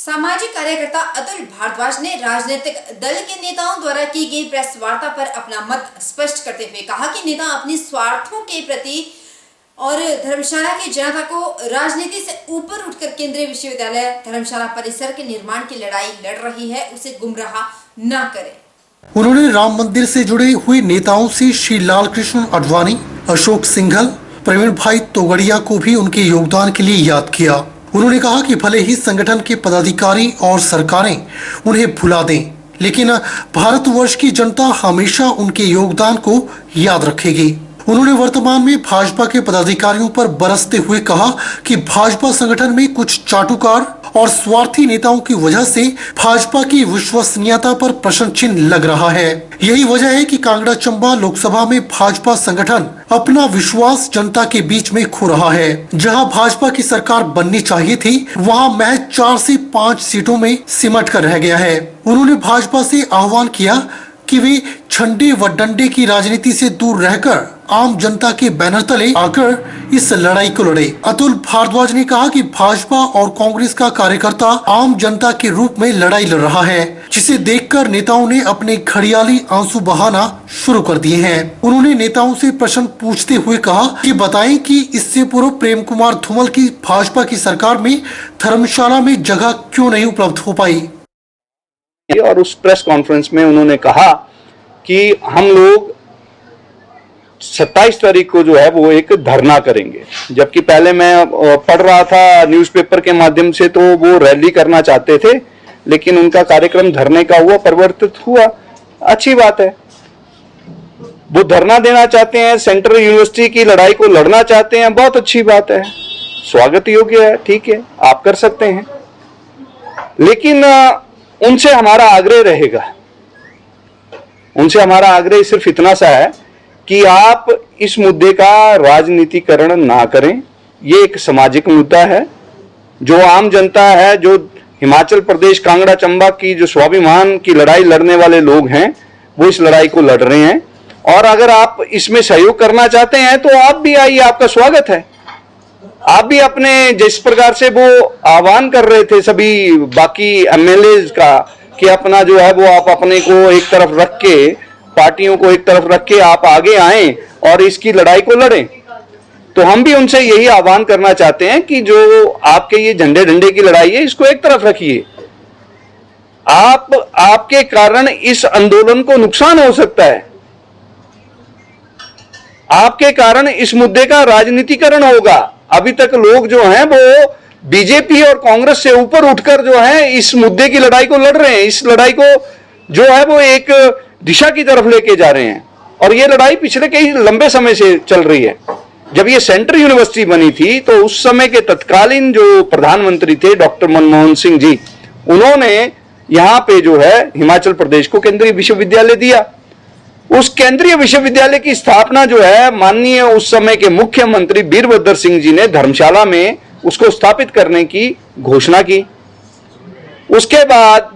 सामाजिक कार्यकर्ता अतुल भारद्वाज ने राजनीतिक दल के नेताओं द्वारा की गई प्रेस वार्ता पर अपना मत स्पष्ट करते हुए कहा कि नेता अपने स्वार्थों के प्रति और धर्मशाला की जनता को राजनीति से ऊपर उठकर केंद्रीय विश्वविद्यालय धर्मशाला परिसर के निर्माण की लड़ाई लड़ रही है, उसे गुमराह न करें। उन्होंने राम मंदिर से जुड़े हुए नेताओं से श्री लाल कृष्ण आडवाणी, अशोक सिंघल, प्रवीण भाई तोगड़िया को भी उनके योगदान के लिए याद किया। उन्होंने कहा कि भले ही संगठन के पदाधिकारी और सरकारें उन्हें भुला दें, लेकिन भारतवर्ष की जनता हमेशा उनके योगदान को याद रखेगी। उन्होंने वर्तमान में भाजपा के पदाधिकारियों पर बरसते हुए कहा कि भाजपा संगठन में कुछ चाटुकार और स्वार्थी नेताओं की वजह से भाजपा की विश्वसनीयता पर प्रश्न चिन्ह लग रहा है। यही वजह है कि कांगड़ा चंबा लोकसभा में भाजपा संगठन अपना विश्वास जनता के बीच में खो रहा है। जहां भाजपा की सरकार बननी चाहिए थी, वहां महज 4 से 5 सीटों में सिमट कर रह गया है। उन्होंने भाजपा से आह्वान किया कि वे झंडे व डंडे की राजनीति से दूर रहकर आम जनता के बैनर तले आकर इस लड़ाई को लड़े। अतुल भारद्वाज ने कहा कि भाजपा और कांग्रेस का कार्यकर्ता आम जनता के रूप में लड़ाई लड़ रहा है, जिसे देखकर नेताओं ने अपने घड़ियाली आंसू बहाना शुरू कर दिए हैं। उन्होंने नेताओं से प्रश्न पूछते हुए कहा कि बताएं कि इससे पूर्व प्रेम कुमार धूमल की भाजपा की सरकार में धर्मशाला में जगह क्यों नहीं उपलब्ध हो पाई। और उस प्रेस कॉन्फ्रेंस में उन्होंने कहा कि हम लोग 27 तारीख को जो है वो एक धरना करेंगे, जबकि पहले मैं पढ़ रहा था न्यूज़पेपर के माध्यम से तो वो रैली करना चाहते थे, लेकिन उनका कार्यक्रम धरने का हुआ, परिवर्तित हुआ। अच्छी बात है, वो धरना देना चाहते हैं, सेंट्रल यूनिवर्सिटी की लड़ाई को लड़ना चाहते हैं, बहुत अच्छी बात है, स्वागत योग्य है, ठीक है, आप कर सकते हैं। लेकिन उनसे हमारा आग्रह रहेगा, उनसे हमारा आग्रह सिर्फ इतना सा है कि आप इस मुद्दे का राजनीतिकरण ना करें। ये एक सामाजिक मुद्दा है। जो आम जनता है, जो हिमाचल प्रदेश कांगड़ा चंबा की जो स्वाभिमान की लड़ाई लड़ने वाले लोग हैं, वो इस लड़ाई को लड़ रहे हैं। और अगर आप इसमें सहयोग करना चाहते हैं तो आप भी आइए, आपका स्वागत है। आप भी अपने जिस प्रकार से वो आह्वान कर रहे थे सभी बाकी एमएलए का कि अपना जो है वो आप अपने को एक तरफ रख के, पार्टियों को एक तरफ रख के आप आगे आएं और इसकी लड़ाई को लड़ें, तो हम भी उनसे यही आह्वान करना चाहते हैं कि जो आपके ये झंडे डंडे की लड़ाई है, इसको एक तरफ रखिए। आपके कारण इस आंदोलन को नुकसान हो सकता है, आपके कारण इस मुद्दे का राजनीतिकरण होगा। अभी तक लोग जो हैं वो बीजेपी और कांग्रेस से ऊपर उठकर जो है इस मुद्दे की लड़ाई को लड़ रहे हैं, इस लड़ाई को जो है वो एक दिशा की तरफ लेके जा रहे हैं। और ये लड़ाई पिछले कई लंबे समय से चल रही है। जब ये सेंट्रल यूनिवर्सिटी बनी थी तो उस समय के तत्कालीन जो प्रधानमंत्री थे डॉक्टर मनमोहन सिंह जी, उन्होंने यहां पे जो है हिमाचल प्रदेश को केंद्रीय विश्वविद्यालय दिया। उस केंद्रीय विश्वविद्यालय की स्थापना जो है माननीय उस समय के मुख्यमंत्री वीरभद्र सिंह जी ने धर्मशाला में उसको स्थापित करने की घोषणा की। उसके बाद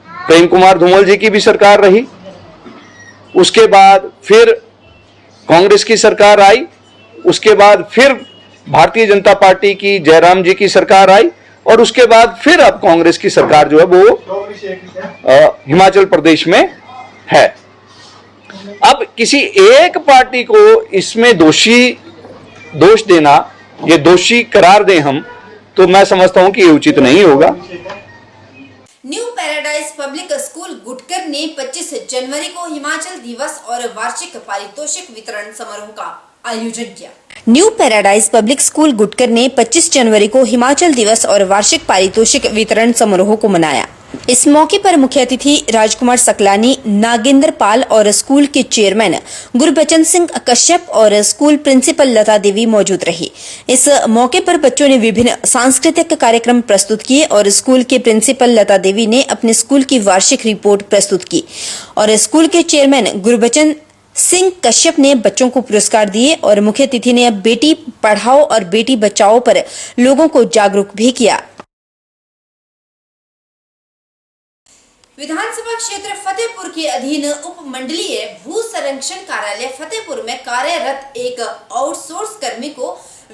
प्रेम कुमार धूमल जी की भी सरकार रही, उसके बाद फिर कांग्रेस की सरकार आई, उसके बाद फिर भारतीय जनता पार्टी की जयराम जी की सरकार आई, और उसके बाद फिर अब कांग्रेस की सरकार जो है वो हिमाचल प्रदेश में है। अब किसी एक पार्टी को इसमें दोष देना, ये दोषी करार दें हम, तो मैं समझता हूं कि ये उचित नहीं होगा। New paradise public school Gutkar ने 25 जनवरी को हिमाचल दिवस और वार्षिक पारितोषिक वितरण समारोह का आयोजन किया। New paradise public school Gutkar ने 25 जनवरी को हिमाचल दिवस और वार्षिक पारितोषिक वितरण समारोह को मनाया। इस मौके पर मुख्य अतिथि राजकुमार सकलानी, नागेंद्र पाल और स्कूल के चेयरमैन गुरबचन सिंह कश्यप और स्कूल प्रिंसिपल लता देवी मौजूद रही। इस मौके पर बच्चों ने विभिन्न सांस्कृतिक कार्यक्रम प्रस्तुत किए और स्कूल के प्रिंसिपल लता देवी ने अपने स्कूल की वार्षिक रिपोर्ट प्रस्तुत की और स्कूल के चेयरमैन गुरबचन सिंह कश्यप ने बच्चों को पुरस्कार दिए और मुख्य अतिथि ने बेटी पढ़ाओ और बेटी बचाओ पर लोगों को जागरूक भी किया। विधानसभा क्षेत्र फतेहपुर के अधीन उप मंडलीय भू संरक्षण कार्यालय फतेहपुर में कार्यरत एक आउटसोर्स कर्मी को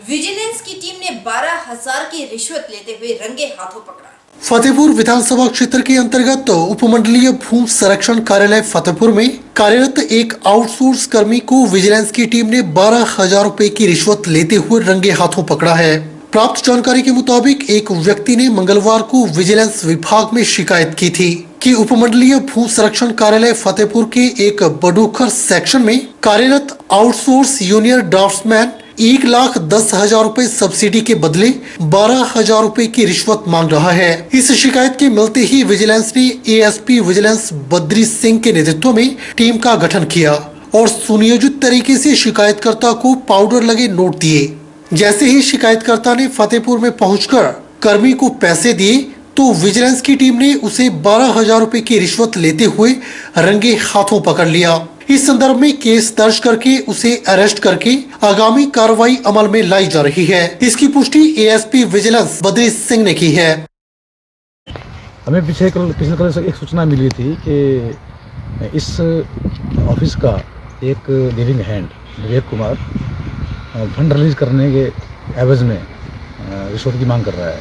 विजिलेंस की टीम ने 12,000 की रिश्वत लेते हुए रंगे हाथों पकड़ा। फतेहपुर विधानसभा क्षेत्र के अंतर्गत उपमंडलीय भू संरक्षण कार्यालय फतेहपुर में कार्यरत एक आउटसोर्स कर्मी को विजिलेंस की टीम ने 12,000 रुपए की रिश्वत लेते हुए रंगे हाथों पकड़ा है। प्राप्त जानकारी के मुताबिक एक व्यक्ति ने मंगलवार को विजिलेंस विभाग में शिकायत की थी कि उपमंडलीय भू संरक्षण कार्यालय फतेहपुर के एक बडोखर सेक्शन में कार्यरत आउटसोर्स जूनियर ड्राफ्ट्समैन 1,10,000 रुपए सब्सिडी के बदले 12,000 रुपए की रिश्वत मांग रहा है। इस शिकायत के मिलते ही विजिलेंस ने एएसपी विजिलेंस बद्री सिंह के नेतृत्व में टीम का गठन किया और सुनियोजित तरीके से शिकायतकर्ता को पाउडर लगे नोट दिए। जैसे ही शिकायतकर्ता ने फतेहपुर में पहुंचकर कर्मी को पैसे दिए तो विजिलेंस की टीम ने उसे 12,000 रुपए की रिश्वत लेते हुए रंगे हाथों पकड़ लिया। इस संदर्भ में केस दर्ज करके उसे अरेस्ट करके आगामी कार्रवाई अमल में लाई जा रही है। इसकी पुष्टि एएसपी विजिलेंस बद्री सिंह ने की है। हमें पिछले कल से एक सूचना मिली थी कि इस ऑफिस का एक living hand Vivek Kumar fund release करने के एवज में रिश्वत की मांग कर रहा है।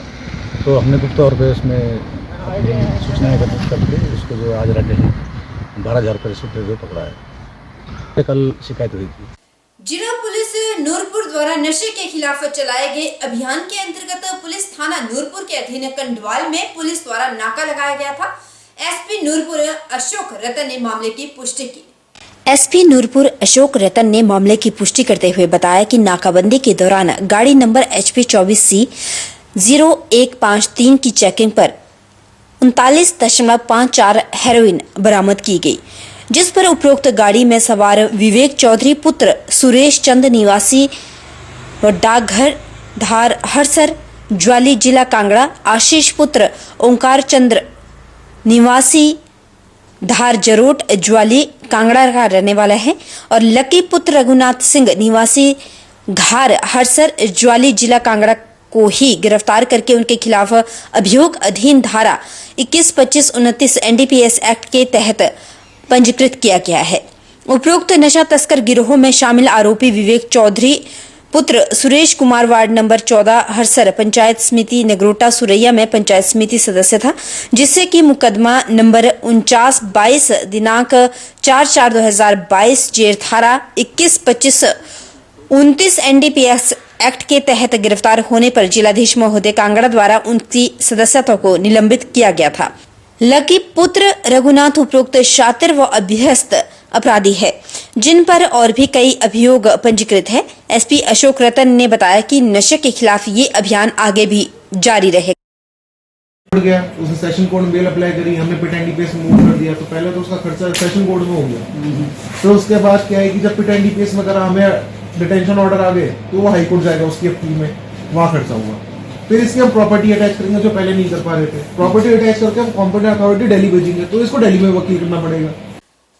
तो हमने गुप्त तौर पे उसमें अपनी सूचनाएं एकत्रित करके उसको जो आज रेड है 12,000 रुपये रिश्वत देते हुए पकड़ा है। कल शिकायत हुई थी। जिला पुलिस नूरपुर द्वारा नशे के खिलाफ चलाए गए अभियान के अंतर्गत पुलिस थाना नूरपुर के अधीन कंडवाल में पुलिस द्वारा नाका लगाया गया था। एसपी नूरपुर अशोक रतन ने मामले की पुष्टि की। एसपी नूरपुर अशोक रतन ने मामले की पुष्टि करते हुए बताया कि नाकाबंदी के दौरान गाड़ी नंबर HP 24C 0153 की चेकिंग पर 39.54 हेरोइन बरामद की गई, जिस पर उपरोक्त गाड़ी में सवार विवेक चौधरी पुत्र सुरेश चंद निवासी डाकघर धार हरसर ज्वाली जिला कांगड़ा, आशीष पुत्र ओंकार चंद्र निवासी धार जरोट ज्वाली कांगड़ा का रहने वाला है और लकी पुत्र रघुनाथ सिंह निवासी घार हरसर ज्वाली जिला कांगड़ा को ही गिरफ्तार करके उनके खिलाफ अभियोग अधीन धारा 21, 25, 29 NDPS एक्ट के तहत पंजीकृत किया गया है। उपरोक्त नशा तस्कर गिरोह में शामिल आरोपी विवेक चौधरी पुत्र सुरेश कुमार वार्ड नंबर 14 हरसर पंचायत समिति नगरोटा सुरैया में पंचायत समिति सदस्य था, जिससे कि मुकदमा नंबर 49/22 दिनांक 4/4/2022 जेर धारा 21, 25, 29 NDPS एक्ट के तहत गिरफ्तार होने पर जिलाधीश महोदय कांगड़ा द्वारा उनकी सदस्यता को निलंबित किया गया था। लकी पुत्र रघुनाथ उपरोक्त शातिर व अभ्यस्त अपराधी है, जिन पर और भी कई अभियोग पंजीकृत है। एसपी अशोक रतन ने बताया कि नशे के खिलाफ ये अभियान आगे भी जारी रहेगा। गया उसने सेशन कोड में बेल अप्लाई करी, हमने पिट एनडीपीएस में मूव कर दिया, तो पहले तो उसका खर्चा सेशन कोड में हो गया। तो उसके बाद क्या है कि जब पिट एनडीपीएस में करा हमें डिटेंशन ऑर्डर आ गए तो वो हाई कोर्ट जाएगा, उसकी अपील में वहाँ खर्चा हुआ। फिर इसकी हम प्रॉपर्टी अटैच करेंगे जो पहले नहीं कर पा रहे थे, प्रॉपर्टी अटैच करके हम कॉम्पिटेंट अथॉरिटी दिल्ली भेजेंगे, तो इसको दिल्ली में वकील करना पड़ेगा।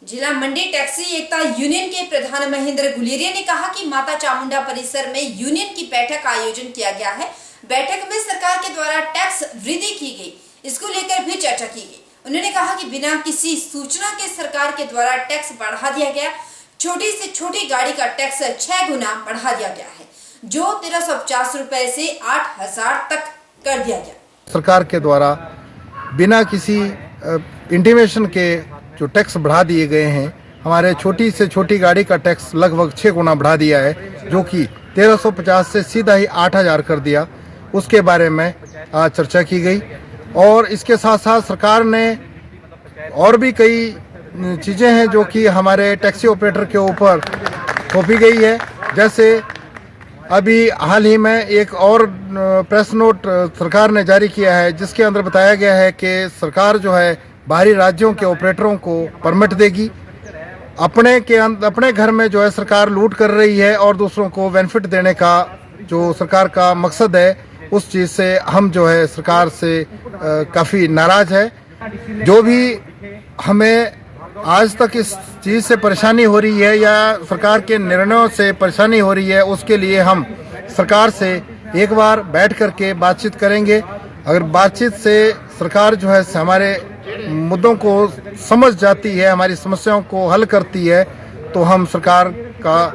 जिला मंडी टैक्सी एकता यूनियन के प्रधान महेंद्र गुलेरिया ने कहा कि माता चामुंडा परिसर में यूनियन की बैठक का आयोजन किया गया है। बैठक में सरकार के द्वारा टैक्स वृद्धि की गई, इसको लेकर भी चर्चा की गई। उन्होंने कहा कि बिना किसी सूचना के सरकार के द्वारा टैक्स बढ़ा दिया गया। छोटी से छोटी गाड़ी का टैक्स 6 गुना बढ़ा दिया गया है, जो 1350 रुपए से 8,000 तक कर दिया गया। सरकार के द्वारा बिना किसी इंटीमेशन के जो टैक्स बढ़ा दिए गए हैं, हमारे छोटी से छोटी गाड़ी का टैक्स लगभग 6 गुना बढ़ा दिया है, जो कि 1350 से सीधा ही 8,000 कर दिया। उसके बारे में आज चर्चा की गई और इसके साथ साथ सरकार ने और भी कई चीज़ें हैं जो कि हमारे टैक्सी ऑपरेटर के ऊपर थोपी गई है। जैसे अभी हाल ही में एक और प्रेस नोट सरकार ने जारी किया है, जिसके अंदर बताया गया है कि सरकार जो है बाहरी राज्यों के ऑपरेटरों को परमिट देगी। अपने घर में जो है सरकार लूट कर रही है और दूसरों को बेनिफिट देने का जो सरकार का मकसद है, उस चीज़ से हम जो है सरकार से काफ़ी नाराज़ है। जो भी हमें आज तक इस चीज़ से परेशानी हो रही है या सरकार के निर्णयों से परेशानी हो रही है, उसके लिए हम सरकार से एक बार बैठ करके बातचीत करेंगे। अगर बातचीत से सरकार जो है हमारे मुद्दों को समझ जाती है, हमारी समस्याओं को हल करती है, तो हम सरकार का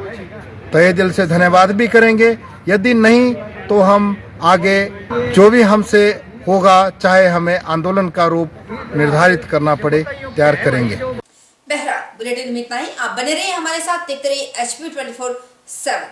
तहे दिल से धन्यवाद भी करेंगे। यदि नहीं तो हम आगे जो भी हमसे होगा, चाहे हमें आंदोलन का रूप निर्धारित करना पड़े, तैयार करेंगे। बहरहाल बुलेटिन में इतना ही। आप बने रहिए हमारे साथ, देखते रहिए HP 24/7।